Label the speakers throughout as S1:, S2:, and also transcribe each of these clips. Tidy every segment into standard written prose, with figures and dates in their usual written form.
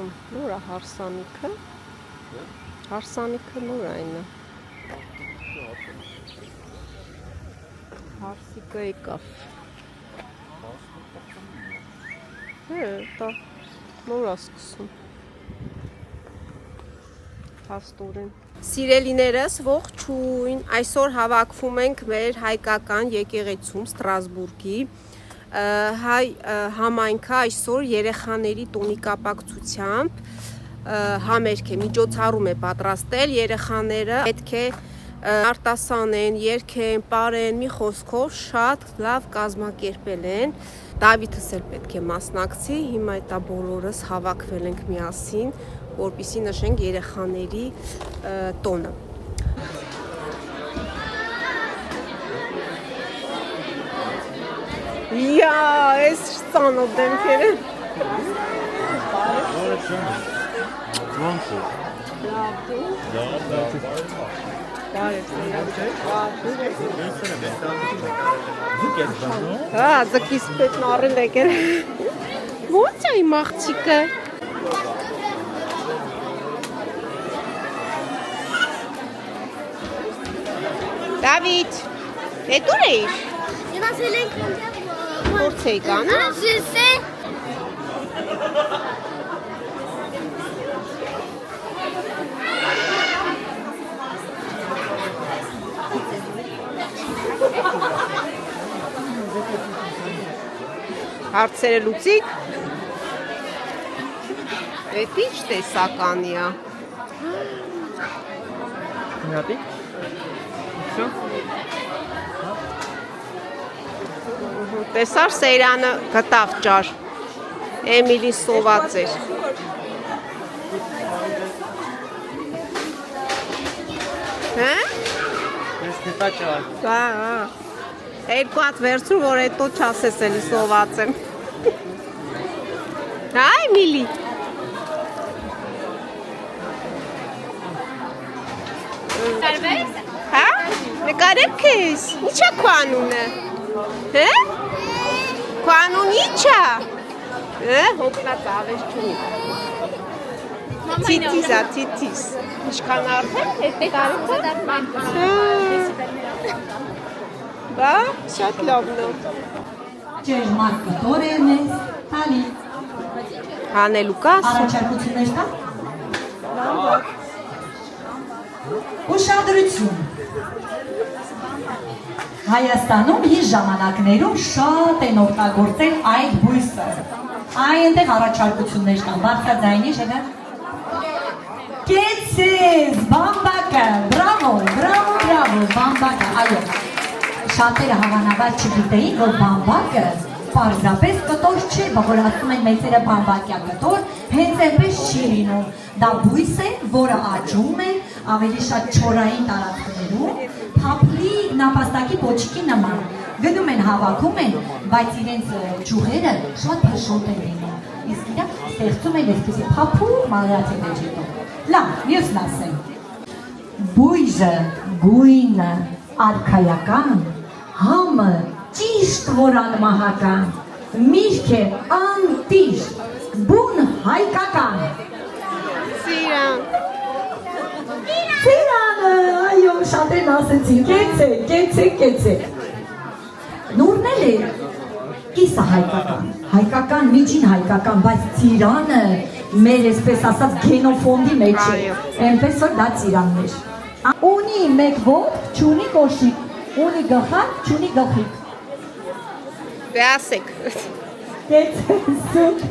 S1: սկսում։ Նորա հարսանիքը։ Հարսանիքը նոր այն է։ Հարսիկը եկավ։ Դա նորա սկսում։ Փաստորեն։ Սիրելիներս, ողջույն։ Այսօր հավաքվում ենք մեր հայկական եկեղեցում Ստրասբուրգի հայ համայնքը այսօր երեխաների տոնի կապակցությամբ համերգ է, միջոցառում է պատրաստել, երեխաները պետք է արտասանեն, երգեն, պարեն, մի խոսքով շատ լավ կազմակերպել են։ Դավիթս էլ պետք է մասնակցի, հիմա դա բոլորս հավաքվել ենք միասին, որպեսզի նշենք երեխաների տոնը։ Յա, այս ծանոթ դեմքերը։ Ոնց է։ Լավ, դու։ Հա, ձգիս պետք նարել եկել։ Ո՞նց է իմ աղջիկը։ Դավիթ, դե դուր էիր։
S2: Ես ասել ենք
S1: Փորձ էի կանը։ Հարցերը լուծիկ։ Էդ ինչ տեսականի է։
S3: Նատի։ Всё։
S1: Տեսար Սեյրանը գտավ ճար։ Էմիլին սոված էր։ Հա։
S3: Ես նետա ճար։
S1: Հա, հա։ Երկու հատ վերցրու, որ հետո չասես էլի սոված եմ։ Հա, Էմիլի։ Հա։ Նկարեմ քեզ։ Ի՞նչ է քո անունը։ Հե՞։ Քո անունը ի՞նչ է։ Հե, հոգնած ավեշ չունի։ Տիտիս է, տիտիս։ Ինչքան արդեն հետո կարիքը։ Բա, շատ լավն է։
S4: Ջերմակ կտորերն է, տալի։
S1: Հանելու կաս։
S4: Առաջարկություններ կա։ Ուշադրություն։ Հայաստանում հին ժամանակներում շատ են օգտագործել այդ բույսը։ Այնտեղ առաջարկություններ կան, բարձրաձայնի շեգա։ Կեցես, բամբակը, բրավո, բրավո, բրավո, բամբակը, այո։ Շատերը հավանաբար չգիտեին, որ բամբակը պարզապես կտոր չէ, որ ասում են մեծերը բամբակյա կտոր, հենց այնպես չի լինում։ Դա բույս է, որը աճում է ավելի շատ չորային տարածքներում, փափլիկ նապաստակի պոչիկի նման։ Գնում են, հավաքում են, բայց իրենց ճյուղերը շատ փշոտ են լինում։ Իսկ իրանք ստեղծում են այսպիսի փափուկ մանրացի մեջ հետո։ Լավ, մյուսն ասեմ։ Բույսը, գույնը, արքայական, համը ճիշտ որ անմահական, միրգը անտիշտ, բուն հայկական։
S1: Սիրան։
S4: Սիրանը, այո, շատերն ասեցին, կեցեք։ Նուրն էլ է կիսը հայկական, միջին հայկական, բայց ծիրանը մեր այսպես ասած գենոֆոնդի մեջ է, այնպես որ դա ծիրանն էր։ Ունի մեկ ոտք, չունի կոշիկ, ունի գլխակ, չունի գլխիկ։
S1: Դե ասեք։
S4: Կեցեք,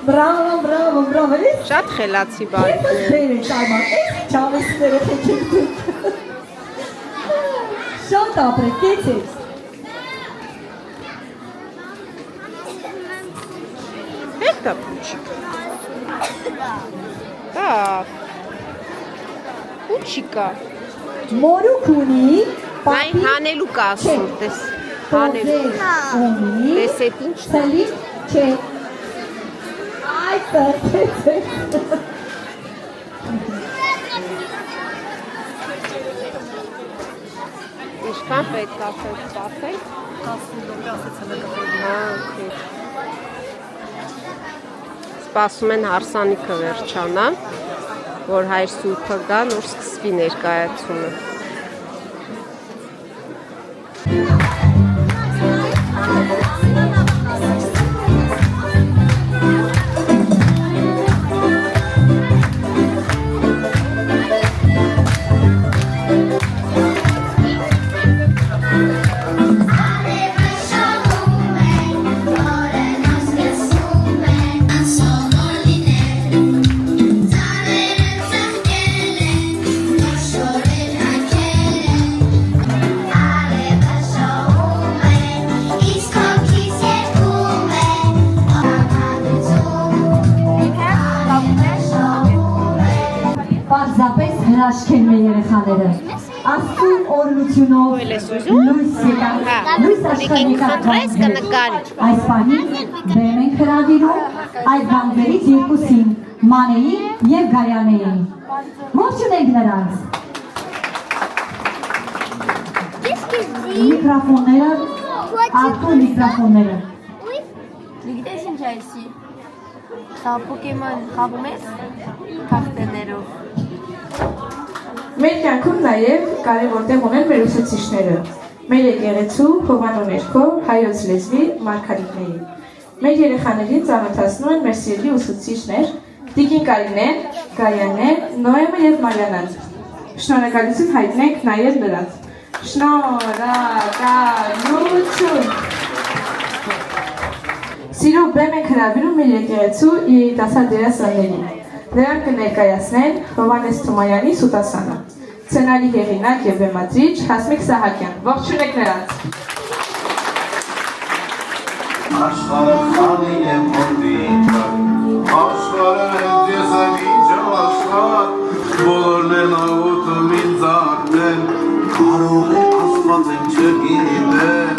S4: բրավո,
S1: Շատ խելացի բարիքներ։
S4: Չավեսները խեչեք դուք։ Շատ ապրեք, կեցեք։
S1: Это пучик. Так. Պուչիկա։
S4: Մորուք ունի,
S1: Այն հանելու կասում, տես։ Հանելու։
S4: ունի,
S1: Տես էդ ինչ։
S4: ցելի չէ։ Այ տեցեք։
S1: Ինչքան պետք է սպասել։
S4: 10 կիլոգրամ ասեցել եք։
S1: Հա, օքեյ։ Սպասում են հարսանիքը վերջանա, որ Հայր Սուրբը գա, նոր սկսվի ներկայացումը։
S4: Պարզապես հրաշք են մեր երեխաները։ Աստծուն օրհնությունով լույս եկան, լույս աշխարհի այս պահին բեմ ենք հրավիրում այդ բանտերից երկուսին, Մանեին և Գայանեին։ Ողջունենք նրանց։ Միկրոֆոնները, արտու միկրոֆոնները։
S2: Գիտես ինչ է այսի։ Սա Պոկեմոն խաղում ես քարտերներով։
S5: Մեր կյանքում նաև կարևոր տեղ ունեն մեր ուսուցիչները, մեր եկեղեցու Հովանու ներքո հայոց լեզվի մարգարիտների։ Մեր երեխաներին ծանոթացնում են մեր սիրելի ուսուցիչներ Տիկին Կարինեն, Գայանեն, Նոեմը և Մարիանան։ Շնորհակալություն հայտնենք նաև նրանց։ Շնորհակալություն։ Սիրով բեմ ենք հրավիրում մեր եկեղեցու երիտասարդ դերասաններին։ Նրանք կներկայացնեն Հովհաննես Թումանյանի Սուտասանը։ Սցենարի հեղինակ և բեմադրիչ Հասմիկ Սահակյան։ Ողջունեք նրանց։
S6: Աշխարհը խաղի է մոտիկը, աշխարհը հենց ես եմ ինչը աշխարհ, բոլորն են աղոթում ինձ արդեն, կարող է Աստված եմ չգիտեմ։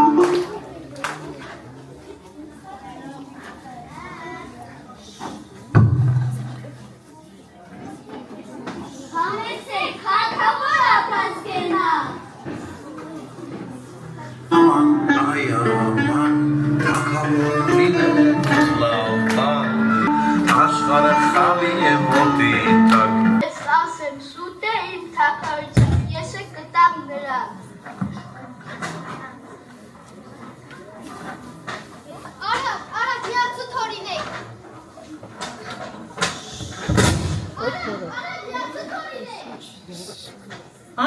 S6: Աշխարհը խաղի է մոտիկը։
S7: Ես ասեմ սուտ է իմ թակարություն, ես է կտամ նրան։ Արա, դիացու թորինեք։ Արա, դիացու թորինեք։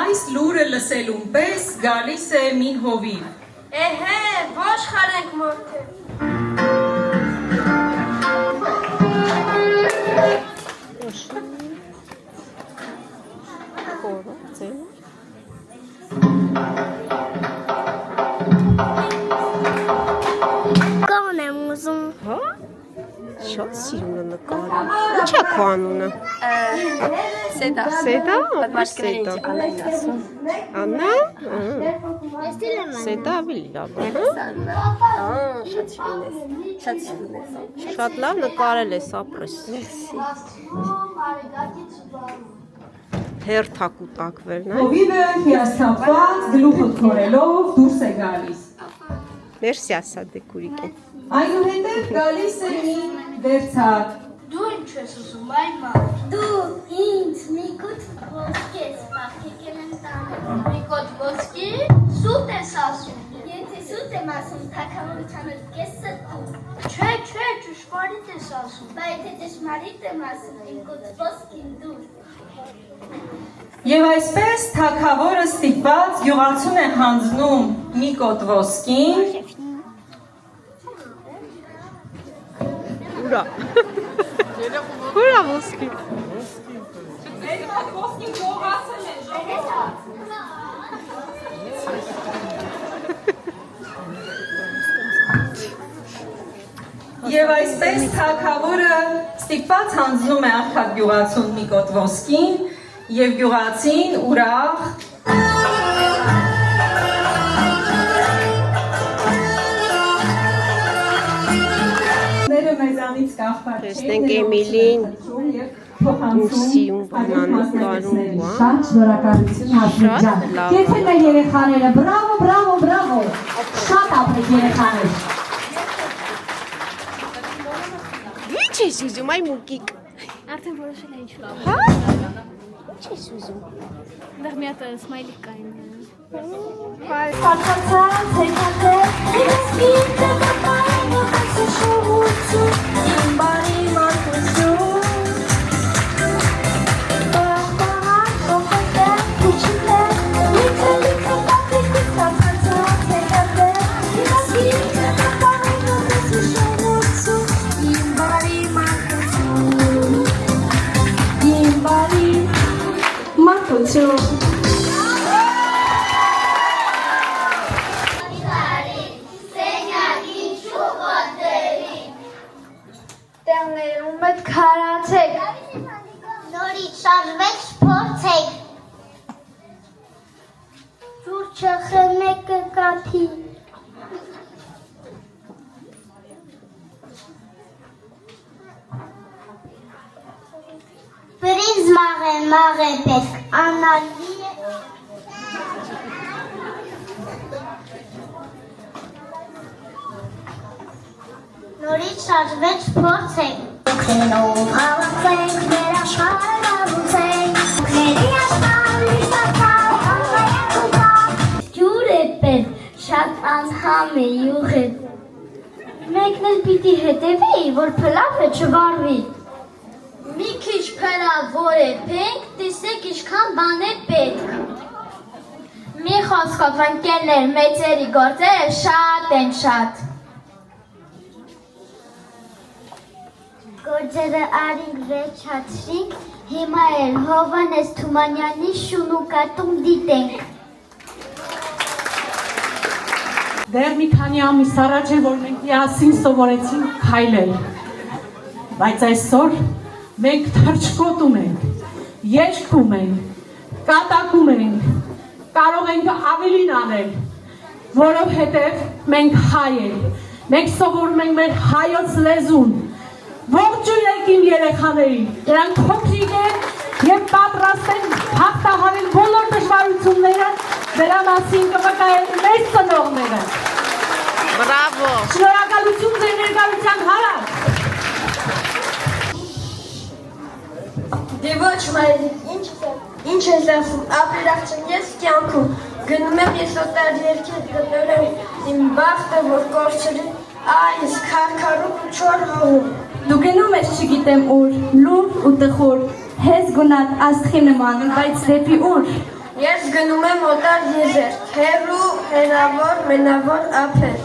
S8: Այս լուրը լսելուն պես գալիս է մի հովիվ։
S7: Էհե, ոչ խարենք մորթե։ Կան եմ ուզում։
S1: Հա? Շատ սիրուն է նկարը։ Ինչ է քո անունը։
S2: Սեդա։
S1: Սեդա,
S2: Պատմաշկերին
S1: Սեդա։
S2: Աննային ասում։
S1: Աննա։
S7: Ես դիլ եմ
S1: Սեդա ավելի լավ է։
S2: Շատ շուն ես։ Շատ շուն ես։
S1: Շատ լավ նկարել ես, ապրես։ Հերթակու տակվերն է։
S8: Հովիվը հիասթափված գլուխը քորելով դուրս է գալիս։
S1: Մերսի ասա դեկուրիկին։
S8: Այնուհետև գալիս է մի վերցակ։
S7: Դու ինչ ես ուզում, այմա։ Դու ինձ մի կոտ ոսկես, պախիկել եմ տանը։ Մի կոտ ոսկի, սուտ ես ասում։ Եթե սուտ եմ ասում, թագավորությանը կեսը դու։ Չէ, ճշմարիտ ես ասում։ Բա եթե ճշմարիտ եմ ասում, մի կոտ ոսկին դու։
S8: Եվ այսպես թագավորը ստիպված գյուղացուն է հանձնում մի կոտ ոսկին։
S1: Ուրա։ Ուրա ոսկի։
S8: Եվ այսպես թագավորը ստիպված հանձնում է աղքատ գյուղացուն մի կոտ ոսկին և գյուղացին ուրախ մեզանից կախված
S1: Տեսնենք Էմիլին ինչ սիրուն բանանում կարում է։
S4: Շատ շնորհակալություն Հասմիկ ջան։ Եթե մեր երեխաները, բրավո, բրավո, բրավո։ Շատ ապրեք երեխաներ։
S1: Ինչ ես ուզում, այ մուկիկ։
S7: Արդեն որոշել է ինչ-որ։
S1: Հա։ Ինչ ես ուզում։
S7: Դեռ մի հատ սմայլիկ կային։
S9: Կարկացած հեքատեր, ես գիտը կպային ու կասի շողություն, իմ բարի մարկություն։ Պահպահան, կողոտեր, կուչիներ, լիքը տապիկուց կարկացած հեքատեր, ես գիտը կպային ու կասի շողություն, իմ բարի մարկություն, իմ բարի
S5: մարկություն։
S9: Տեղներում հետ քարացեք,
S7: Նորից շարժվեք, փորձեք։
S9: ջուր չխմեք կկաթի։
S7: Բրինձ մաղ է պետք, անալի է։ Նորից շարժվեք, փորձեք։ Ուքենով հավաքենք, մեր աշխարհը լավուցենք, ուքների աշխարհը լիստակալ, անվայենք ու կալ։ Ջուր է պետք, շատ անհամ է յուղ է։ Մեկն էլ պիտի հետևի, որ փլավը չվարվի։ Մի քիչ փլավոր է պետք, տեսեք ինչքան բան է պետք։ Մի խոսքով ընկերներ, մեծերի գործերը շատ են շատ։ Գործերը արինք վերջացրինք, հիմա էլ Հովհաննես Թումանյանի շունուկատում դիտենք։
S10: Դեռ մի քանի ամիս առաջ է, որ մենք միասին սովորեցինք քայլել, բայց այսօր մենք թռչկոտում ենք, երգում ենք, կատակում ենք, կարող ենք ավելին անել, որովհետև մենք հայ ենք, մենք սովորում ենք մեր հայոց լեզուն, ողջույնեք իմ երեխաներին, նրանք փոքրիկ են և պատրաստ են հաղթահարել բոլոր դժվարությունները, դրա մասին կվկայեն մեր ծնողները։
S1: Բրավո։
S10: Շնորհակալություն ձեր ներկայության համար։
S9: Դե ոչ մայրիկ, ինչ ես ասում, ապրիլախցն ես կյանքում, գնում եմ ես օտար երկեր գտնորեմ իմ բախտը, որ կորցրի այս քարքարում ու չոր հողում։
S11: Դու գնում ես չգիտեմ ուր, լուր ու տխուր, հեզ գունատ աստղի նման, բայց դեպի ուր։
S9: Ես գնում եմ օտար եզեր, հեռու, հեռավոր, մենավոր ափեր։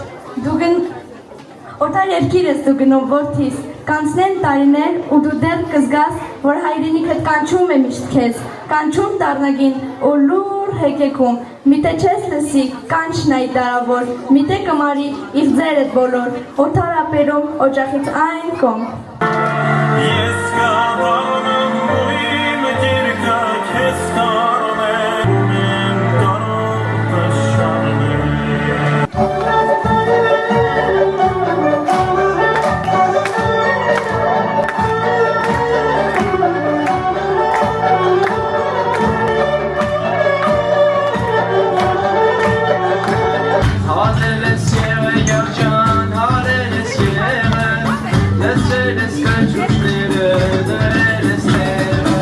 S11: Օտար երկիր ես դու գնում որդիս, կանցնեն տարիներ ու դու դեռ կզգաս, որ հայրենիքդ կանչում է միշտ քեզ, կանչում դառնագին ու լուր հեկեքում, միտե չես լսի, կանչն այ դարավոր, միտե կմարի իր ձերդ բոլոր, օտար ափերում օջախից այն կողմ։
S6: Ես կատարում եմ իմ գիրկը, քեզ տարում եմ կարող տշանել։ Հալել ես եղը երջան, հալել ես եղը, լսել ես կջուշները, դրել ես տեղը։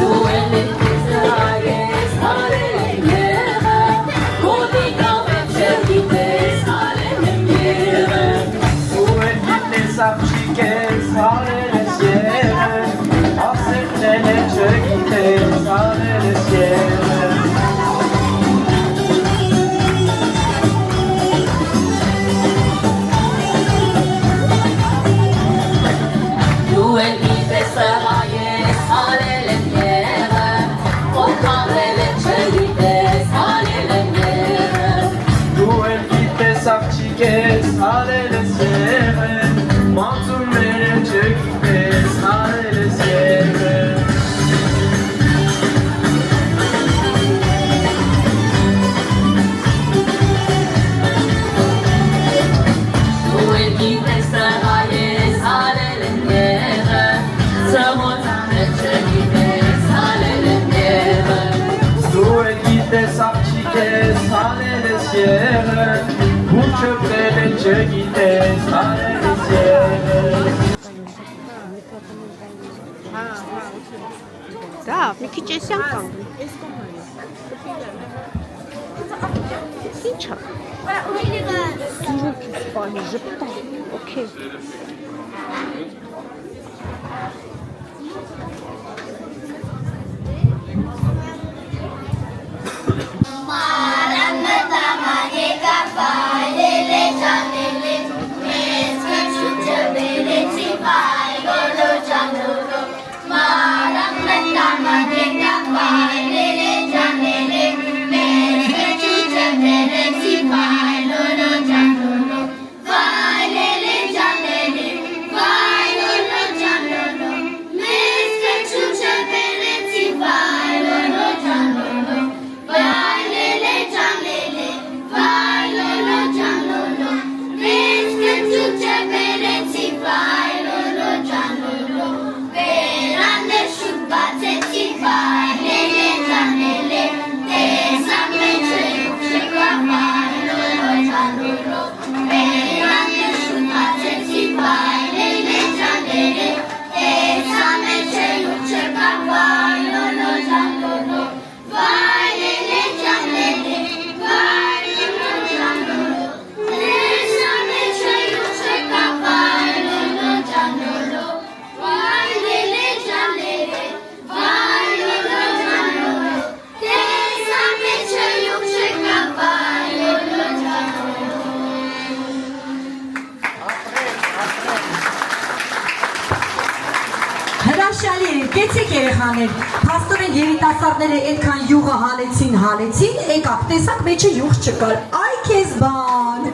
S9: Դու էլ ես հայես, հարել եմ եղը, կոտիկավ եմ չգիտես, հարել եմ եղը։
S6: Ու էլ գիտես աղջիկ ես, հալել ես եղը, ասեղնել է չգիտես, հալել ես եղը։
S9: Դու էլ գիտես հայես, հարել եմ եղը, կոտիկավ եմ չգիտես, հարել եմ եղը։
S6: Դու էլ գիտես աղջիկ ես, հալել ես եղը, մածունները չգիտես, հալել ես եղը։
S9: Դու էլ գիտես հայես, հարել եմ եղը, ծղոտանը չգիտես, հարել եմ եղը։
S6: Դու էլ եղել ու չպրել է չգիտես արել ես եղել
S1: Da, մի քիչ էսյան կանգ։ Ինչ է։ Դուրուք ես բանի, ժպտա, օքեյ։
S4: Հրաշալի է, կեցեք երեխաներ, փաստորեն երիտասարդները այդքան յուղը հալեցին, եկավ, տեսակ մեջը յուղ չկար, այ քեզ բան։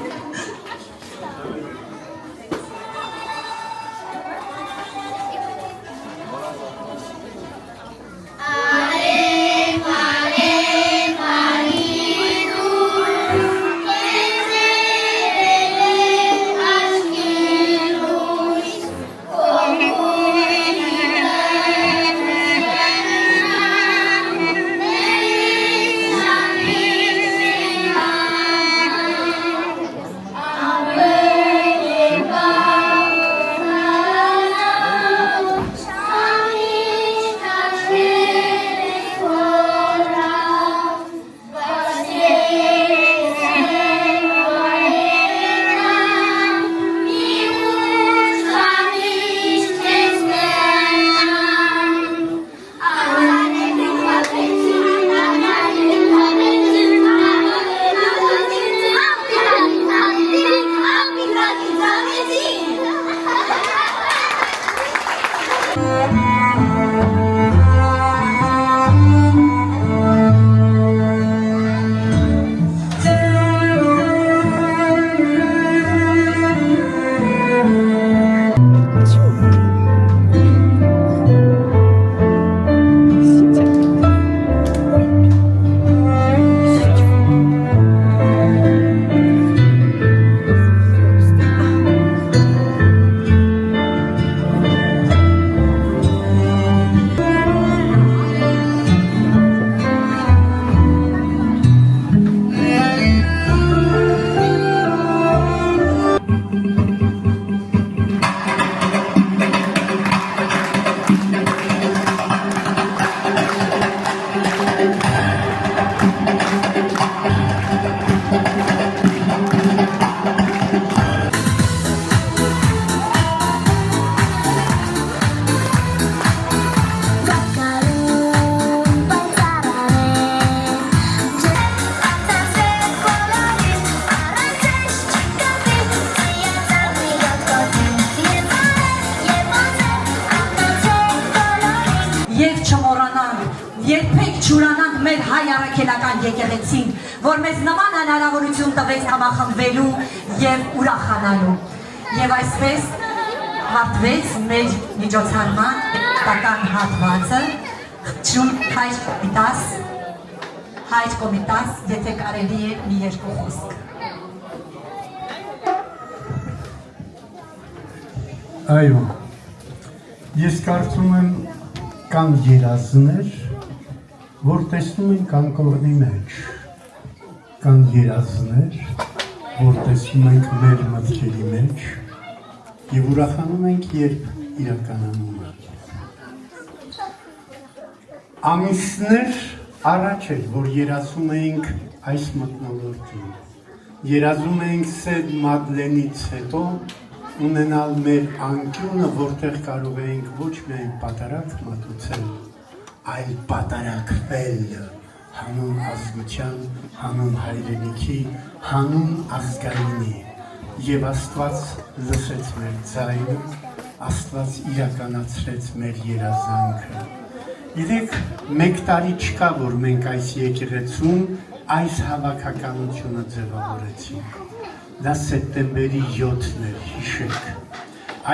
S4: Երբեք չուրանանք մեր հայ առաքելական եկեղեցին, որ մեզ նման հնարավորություն տվեց համախմբվելու և ուրախանալու։ Եվ այսպես հարթվեց մեր միջոցառման տական հատվածը, խնդրում Հայր Կոմիտաս, եթե կարելի է մի երկու խոսք։
S12: Այո, ես կարծում եմ կան երազներ, որ տեսնում ենք անկողնի մեջ, կան երազներ, որ տեսնում ենք մեր մտքերի մեջ եւ ուրախանում ենք, երբ իրականանում են։ Ամիսներ առաջ էր, որ երազում էինք այս մթնոլորտին, երազում էինք Սեդ Մադլենից հետո ունենալ մեր անկյունը, որտեղ կարող էինք ոչ միայն պատարակ մատուցել, այլ պատարակվել հանուն ազգության, հանուն հայրենիքի, հանուն ազգայինի։ Եվ Աստված լսեց մեր ձայնը, Աստված իրականացրեց մեր երազանքը։ Գիտեք, մեկ տարի չկա, որ մենք այս եկեղեցում այս հավաքականությունը ձևավորեցինք։ Դա սեպտեմբերի 7-ն էր, հիշեք։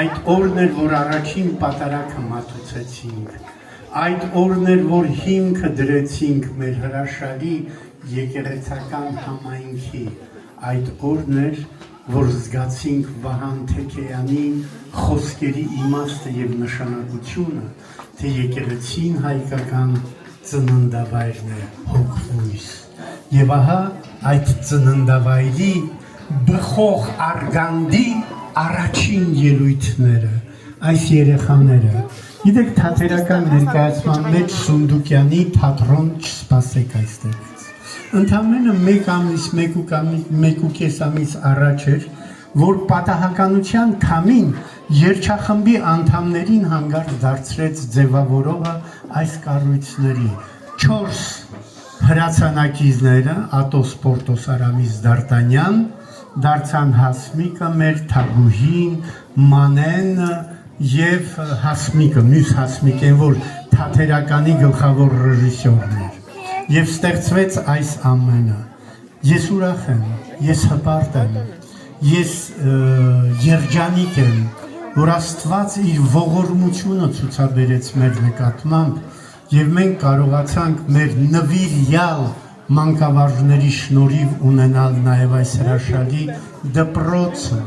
S12: Այդ օրն էր, որ առաջին պատարակը մատուցեցինք։ Այդ օրն էր, որ հիմքը դրեցինք մեր հրաշալի եկեղեցական համայնքի։ Այդ օրն էր, որ զգացինք Վահան Թեքեյանի խոսքերի իմաստը եւ նշանակությունը, թե եկեղեցին հայկական ծննդավայրն է հոգվույս։ Եվ ահա այդ ծննդավայրի բխող արգանդի առաջին ելույթները, այս երեխաները։ Գիտեք, թատերական ներկայացման մեջ Սունդուկյանի թատրոն չսպասեք այստեղից։ Ընդամենը մեկ ամիս, մեկուկես ամիս առաջ էր, որ պատահականության քամին երգչախմբի անդամներին հանգարց դարձրեց ձևավորողը այս կառույցների 4 հրացանակիզները, Ատոս Պորտոս Արամիս Դարտանյան, դարձան Հասմիկը, մեր Թագուհին, Մանեն եւ Հասմիկը, մյուս Հասմիկեն, որ թատերականի գլխավոր ռեժիսորն էր։ Եվ ստեղծվեց այս ամենը։ Ես ուրախ եմ, ես հպարտ եմ, ես երջանիկ եմ, որ Աստված իր ողորմությունը ցուցաբերեց մեր նկատմամբ եւ մենք կարողացանք մեր նվիրյալ մանկավարժների շնորհիվ ունենալ նաեւ այս հրաշալի դպրոցը։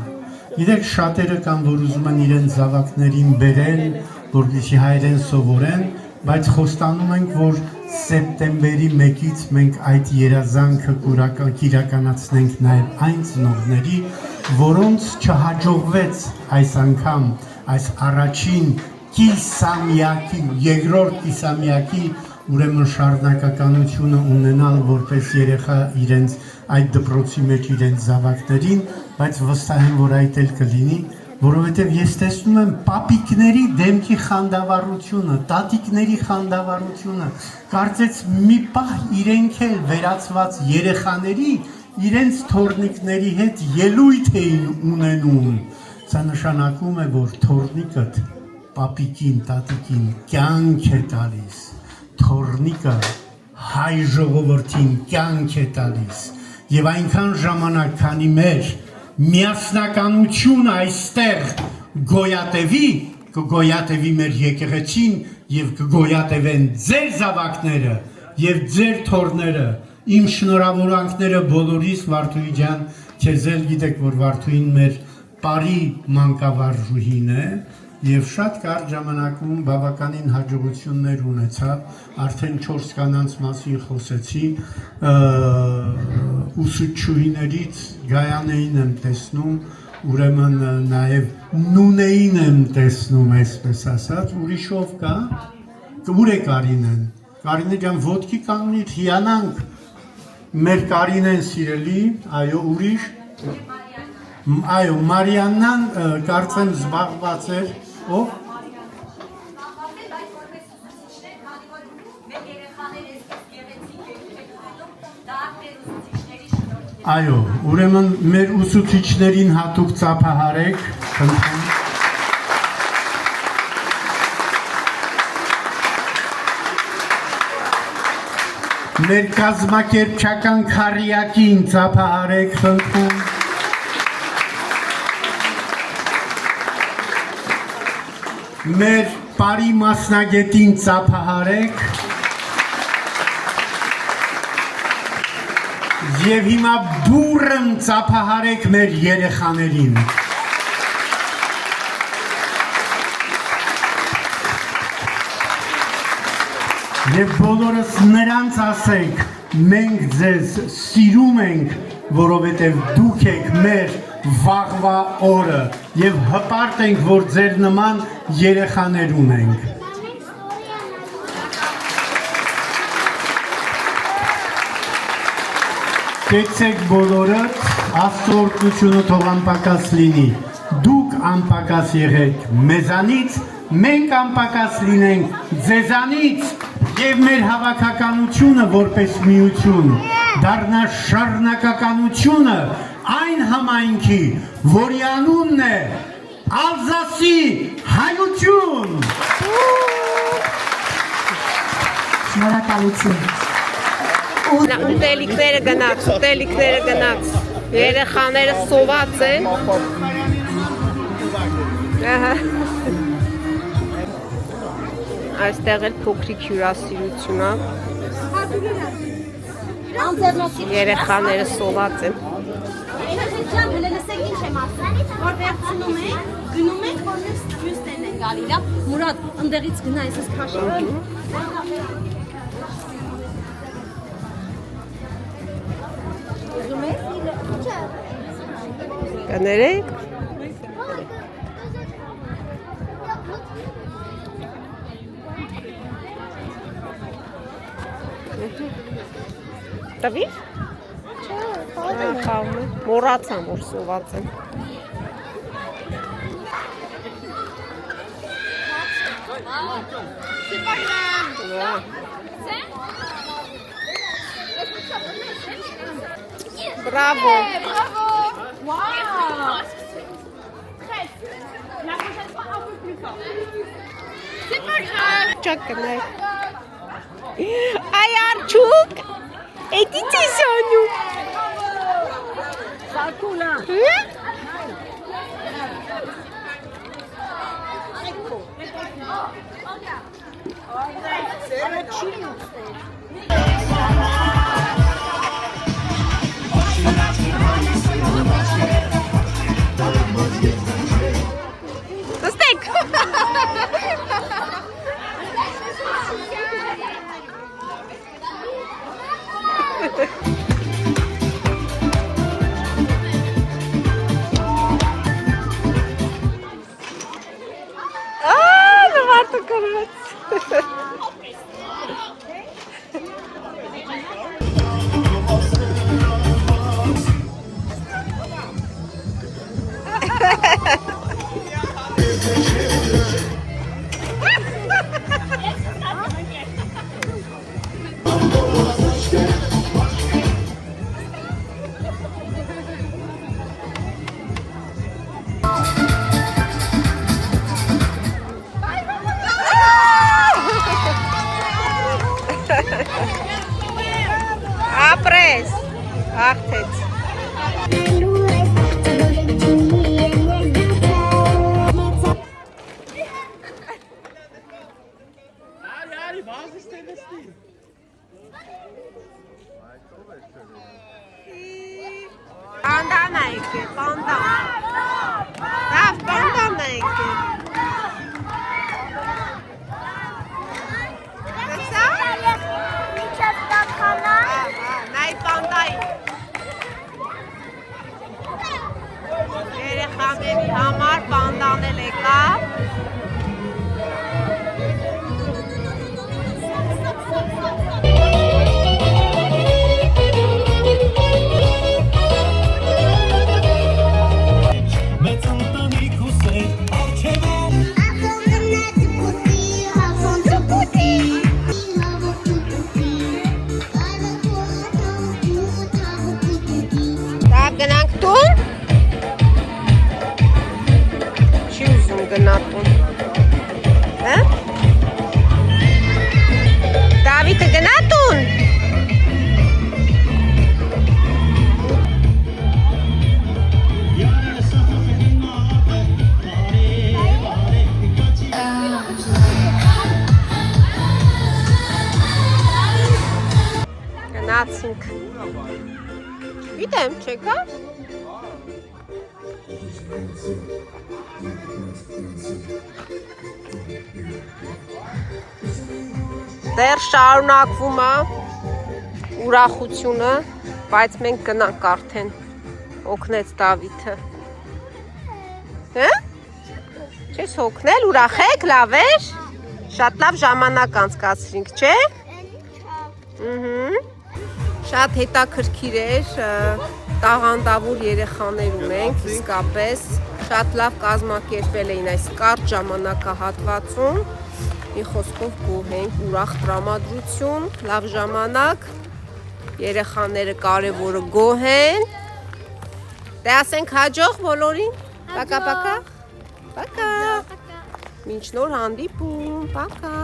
S12: Գիտեք, շատերը կան, որ ուզում են իրենց զավակներին բերել, որպեսզի հայերեն սովորեն, բայց խոստանում ենք, որ սեպտեմբերի 1-ից մենք այդ երազանքը կիրականացնենք նաև այն ծնողների, որոնց չհաջողվեց այս անգամ այս առաջին կիսամյակի, երկրորդ կիսամյակի ուրեմն շարունակականությունը ունենալ որպես երեխա իրենց այդ դպրոցի մեջ իրենց զավակներին, բայց վստահ եմ, որ այդ էլ կլինի, որովհետև ես տեսնում եմ պապիկների դեմքի խանդավառությունը, տատիկների խանդավառությունը, կարծեց մի պահ իրենք էլ վերածված երեխաների իրենց թորնիկների հետ ելույթ էին ունենում։ Սա նշանակում է, որ թորնիկդ պապիկին, տատիկին կյանք է տալիս, թորնիկը հայ ժողովրդին կյանք է տալիս, եւ այնքան ժամանակ, քանի մեր միասնականությունը այստեղ գոյատևի, կգոյատևի մեր եկեղեցին եւ կգոյատևեն ձեր զավակները եւ ձեր թորները։ Իմ շնորհավորանքները բոլորիս, Վարդուհի ջան, քեզ էլ գիտեք, որ Վարդուհին մեր բարի մանկավարժուհին է եւ շատ կարճ ժամանակում բավականին հաջողություններ ունեցավ, արդեն 4 կանանց մասին խոսեցի, ուսուցչուհիներից Գայանեին եմ տեսնում, ուրեմն նաեւ Նունեին եմ տեսնում, այսպես ասած, ուրիշով կա, ուր է Կարինեն, Կարինե ջան, ոտքի կանգնիր, հիանանք, մեր Կարինեն սիրելի, այո, ուրիշ, այո, Մարիաննան կարծեմ զբաղված էր, ով? Այո, ուրեմն մեր ուսուցիչներին հատուկ ծափահարեք, խնդրեմ։ Մեր կազմակերպչական քարյակին ծափահարեք, խնդրում։ Մեր բարի մասնագետին ծափահարեք եւ հիմա բուրըն ծափահարեք մեր երեխաներին։ Եվ բոլորս նրանց ասեք, մենք ձեզ սիրում ենք, որովհետև դուք եք մեր վաղվա օրը եւ հպարտ ենք, որ ձեր նման երեխաներ ունենք։ Կեցեք բոլորը, Աստծո օրհնությունը թող անպակաս լինի։ Դուք անպակաս եղեք մեզանից, մենք անպակաս լինենք ձեզանից եւ մեր հավաքականությունը որպես միություն դառնա շարունակականությունը այն համայնքի, որի անունն է Ալզասի հայություն։
S4: Շնորհակալություն։
S1: Ուտելիքները գնաց, երեխաները սոված են։ Այստեղ էլ փոքրիկ հյուրասիրություն է։ Երեխաները սոված են։
S2: Գնում ենք, որ մենք մյուսներն են գալի, լավ։ Մուրադ, ընդեղից գնա, այսպես քաշել։
S1: Կներեք։ Տվի՞ր։ Մոռացան, որ սոված են։ Bravo!
S7: Wow! Presque. La prochaine fois, un peu plus fort. C'est pas grave.
S1: Çakınlar. Ay Arçuk! Editi sonu.
S2: Sakula.
S1: Ապրես, աղթեց։ Պանդան է եկել, պանդան։ Լավ, պանդան է եկել։ Երեխաների համար պանդանել եկավ։ Գնանք տուն։ Չի ուզում գնա տուն։ Հա? Դավիթը գնա տուն։ Գնացինք։ Գիտեմ, չեկա։ Դեռ շարունակվում է ուրախությունը, բայց մենք գնանք արդեն, օգնեց Դավիթը։ Հա? Չես օգնել, ուրախ եք, լավ էր։ Շատ լավ ժամանակ անցկացրինք, չէ՞։ Շատ հետաքրքիր էր, տաղանդավոր երեխաներ ունենք, իսկապես շատ լավ կազմակերպել էին այս կարճ ժամանակահատվածում։ Մի խոսքով գոհ ենք, ուրախ տրամադրություն, լավ ժամանակ, երեխաները կարևորը գոհ են։ Դե ասենք հաջող բոլորին, պակա։ Մինչ նոր հանդիպում, պակա։